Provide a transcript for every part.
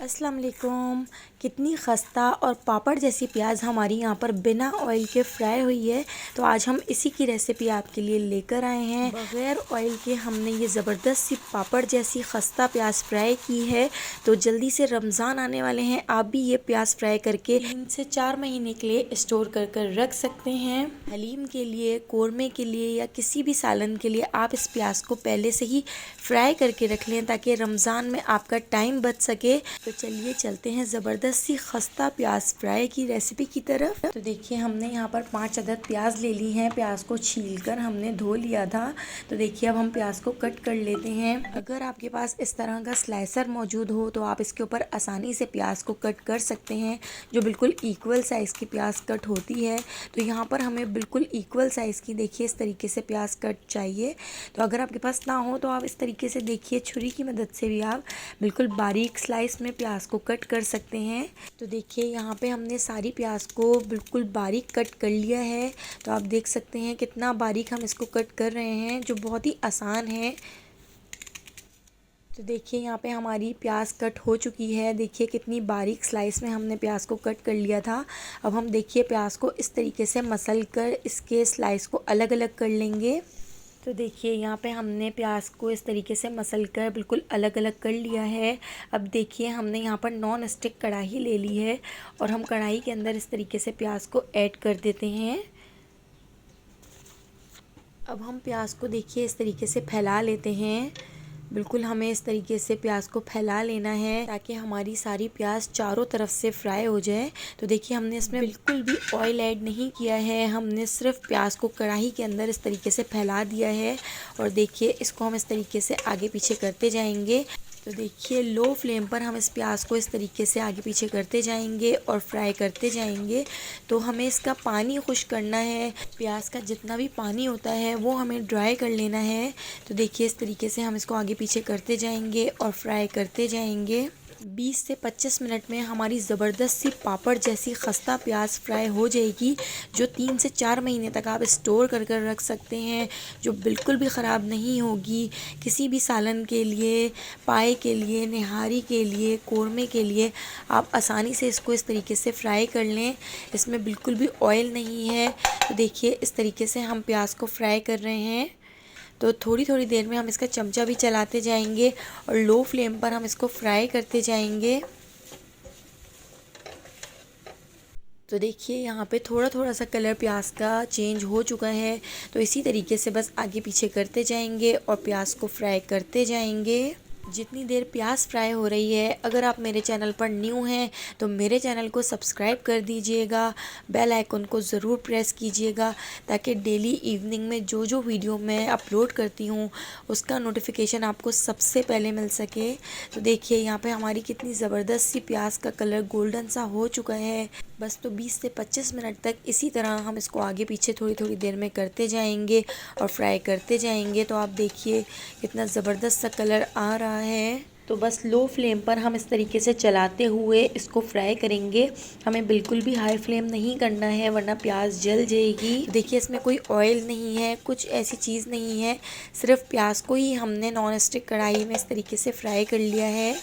अस्सलाम वालेकुम। कितनी खस्ता और पापड़ जैसी प्याज हमारी यहाँ पर बिना ऑयल के फ्राई हुई है। तो आज हम इसी की रेसिपी आपके लिए लेकर आए हैं। बग़ैर ऑयल के हमने ये ज़बरदस्त सी पापड़ जैसी खस्ता प्याज फ्राई की है। तो जल्दी से रमज़ान आने वाले हैं, आप भी ये प्याज फ्राई करके 3 से 4 महीने के लिए स्टोर कर रख सकते हैं। हलीम के लिए, कोरमे के लिए या किसी भी सालन के लिए आप इस प्याज को पहले से ही फ्राई करके रख लें ताकि रमज़ान में आपका टाइम बच सके। तो चलिए चलते हैं ज़बरदस्त सी खस्ता प्याज फ्राई की रेसिपी की तरफ। तो देखिए हमने यहाँ पर 5 अदद प्याज ले ली हैं। प्याज को छीलकर हमने धो लिया था। तो देखिए अब हम प्याज को कट कर लेते हैं। अगर आपके पास इस तरह का स्लाइसर मौजूद हो तो आप इसके ऊपर आसानी से प्याज को कट कर सकते हैं, जो बिल्कुल इक्वल साइज़ की प्याज कट होती है। तो यहाँ पर हमें बिल्कुल इक्वल साइज़ की देखिए इस तरीके से प्याज कट चाहिए। तो अगर आपके पास ना हो तो आप इस तरीके से देखिए छुरी की मदद से भी आप बिल्कुल बारीक स्लाइस में प्याज को कट कर सकते हैं। तो देखिए यहाँ पे हमने सारी प्याज को बिल्कुल बारीक कट कर लिया है। तो आप देख सकते हैं कितना बारीक हम इसको कट कर रहे हैं, जो बहुत ही आसान है। तो देखिए यहाँ पे हमारी प्याज कट हो चुकी है। देखिए कितनी बारीक स्लाइस में हमने प्याज को कट कर लिया था। अब हम देखिए प्याज को इस तरीके से मसल कर इसके स्लाइस को अलग अलग कर लेंगे। तो देखिए यहाँ पे हमने प्याज को इस तरीके से मसल कर बिल्कुल अलग अलग कर लिया है। अब देखिए हमने यहाँ पर नॉन स्टिक कढ़ाई ले ली है और हम कढ़ाई के अंदर इस तरीके से प्याज को ऐड कर देते हैं। अब हम प्याज को देखिए इस तरीके से फैला लेते हैं। बिल्कुल हमें इस तरीके से प्याज को फैला लेना है ताकि हमारी सारी प्याज चारों तरफ से फ्राई हो जाए। तो देखिए हमने इसमें बिल्कुल भी ऑयल ऐड नहीं किया है, हमने सिर्फ प्याज को कढ़ाई के अंदर इस तरीके से फैला दिया है। और देखिए इसको हम इस तरीके से आगे पीछे करते जाएंगे। तो देखिए लो फ्लेम पर हम इस प्याज को इस तरीके से आगे पीछे करते जाएंगे और फ्राई करते जाएंगे। तो हमें इसका पानी खुश करना है, प्याज का जितना भी पानी होता है वो हमें ड्राई कर लेना है। तो देखिए इस तरीके से हम इसको आगे पीछे करते जाएंगे और फ्राई करते जाएंगे। 20 से 25 मिनट में हमारी ज़बरदस्त सी पापड़ जैसी खस्ता प्याज फ्राई हो जाएगी, जो 3 से 4 महीने तक आप स्टोर कर रख सकते हैं, जो बिल्कुल भी ख़राब नहीं होगी। किसी भी सालन के लिए, पाए के लिए, निहारी के लिए, कोरमे के लिए आप आसानी से इसको इस तरीके से फ्राई कर लें। इसमें बिल्कुल भी ऑयल नहीं है। तो देखिए इस तरीके से हम प्याज को फ्राई कर रहे हैं। तो थोड़ी थोड़ी देर में हम इसका चमचा भी चलाते जाएंगे और लो फ्लेम पर हम इसको फ्राई करते जाएंगे। तो देखिए यहाँ पे थोड़ा थोड़ा सा कलर प्याज का चेंज हो चुका है। तो इसी तरीके से बस आगे पीछे करते जाएंगे और प्याज को फ्राई करते जाएंगे जितनी देर प्याज फ्राई हो रही है। अगर आप मेरे चैनल पर न्यू हैं तो मेरे चैनल को सब्सक्राइब कर दीजिएगा, बेल आइकन को ज़रूर प्रेस कीजिएगा ताकि डेली इवनिंग में जो जो वीडियो मैं अपलोड करती हूँ उसका नोटिफिकेशन आपको सबसे पहले मिल सके। तो देखिए यहाँ पे हमारी कितनी ज़बरदस्त सी प्याज का कलर गोल्डन सा हो चुका है। बस तो 20 से 25 मिनट तक इसी तरह हम इसको आगे पीछे थोड़ी थोड़ी देर में करते जाएंगे और फ्राई करते जाएंगे। तो आप देखिए कितना ज़बरदस्त सा कलर आ रहा है। तो बस लो फ्लेम पर हम इस तरीके से चलाते हुए इसको फ्राई करेंगे। हमें बिल्कुल भी हाई फ्लेम नहीं करना है वरना प्याज जल जाएगी। देखिए इसमें कोई ऑयल नहीं है, कुछ ऐसी चीज़ नहीं है, सिर्फ प्याज को ही हमने नॉन स्टिक कढ़ाई में इस तरीके से फ्राई कर लिया है।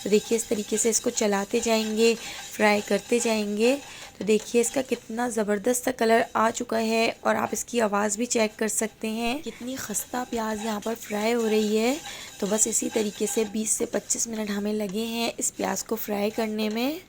तो देखिए इस तरीके से इसको चलाते जाएंगे, फ्राई करते जाएंगे। तो देखिए इसका कितना ज़बरदस्त सा कलर आ चुका है और आप इसकी आवाज़ भी चेक कर सकते हैं कितनी खस्ता प्याज यहाँ पर फ्राई हो रही है। तो बस इसी तरीके से 20 से 25 मिनट हमें लगे हैं इस प्याज को फ्राई करने में।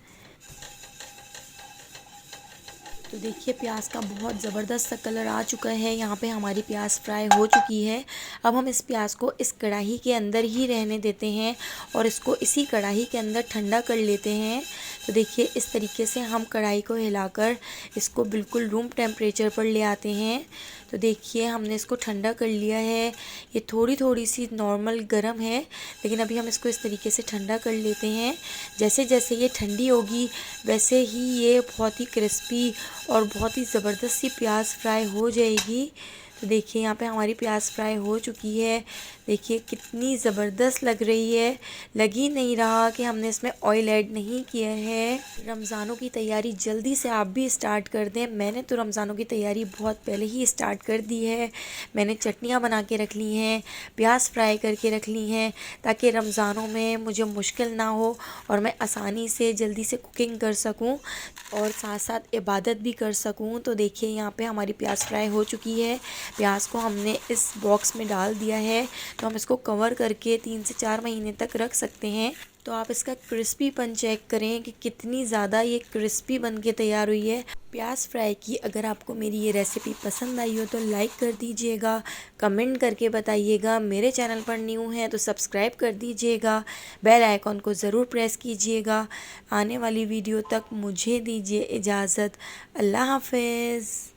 तो देखिए प्याज का बहुत ज़बरदस्त सा कलर आ चुका है। यहाँ पे हमारी प्याज फ्राई हो चुकी है। अब हम इस प्याज को इस कढ़ाई के अंदर ही रहने देते हैं और इसको इसी कढ़ाई के अंदर ठंडा कर लेते हैं। तो देखिए इस तरीके से हम कढ़ाई को हिलाकर इसको बिल्कुल रूम टेम्परेचर पर ले आते हैं। तो देखिए हमने इसको ठंडा कर लिया है। ये थोड़ी थोड़ी सी नॉर्मल गर्म है, लेकिन अभी हम इसको इस तरीके से ठंडा कर लेते हैं। जैसे जैसे ये ठंडी होगी वैसे ही ये बहुत ही क्रिस्पी और बहुत ही ज़बरदस्त सी प्याज फ्राई हो जाएगी। तो देखिए यहाँ पे हमारी प्याज फ्राई हो चुकी है। देखिए कितनी ज़बरदस्त लग रही है, लग ही नहीं रहा कि हमने इसमें ऑयल ऐड नहीं किया है। रमज़ानों की तैयारी जल्दी से आप भी स्टार्ट कर दें। मैंने तो रमज़ानों की तैयारी बहुत पहले ही स्टार्ट कर दी है। मैंने चटनियाँ बना के रख ली हैं, प्याज फ्राई करके रख ली हैं, ताकि रमज़ानों में मुझे मुश्किल ना हो और मैं आसानी से जल्दी से कुकिंग कर सकूं और साथ साथ इबादत भी कर सकूं। तो देखिए यहाँ पे हमारी प्याज फ्राई हो चुकी है। प्याज को हमने इस बॉक्स में डाल दिया है, तो हम इसको कवर करके 3 से 4 महीने तक रख सकते हैं। तो आप इसका क्रिस्पीपन चेक करें कि कितनी ज़्यादा ये क्रिस्पी बन के तैयार हुई है प्याज फ्राई की। अगर आपको मेरी ये रेसिपी पसंद आई हो तो लाइक कर दीजिएगा, कमेंट करके बताइएगा। मेरे चैनल पर न्यू हैं तो सब्सक्राइब कर दीजिएगा, बेल आइकॉन को ज़रूर प्रेस कीजिएगा। आने वाली वीडियो तक मुझे दीजिए इजाज़त। अल्लाह हाफ़िज़।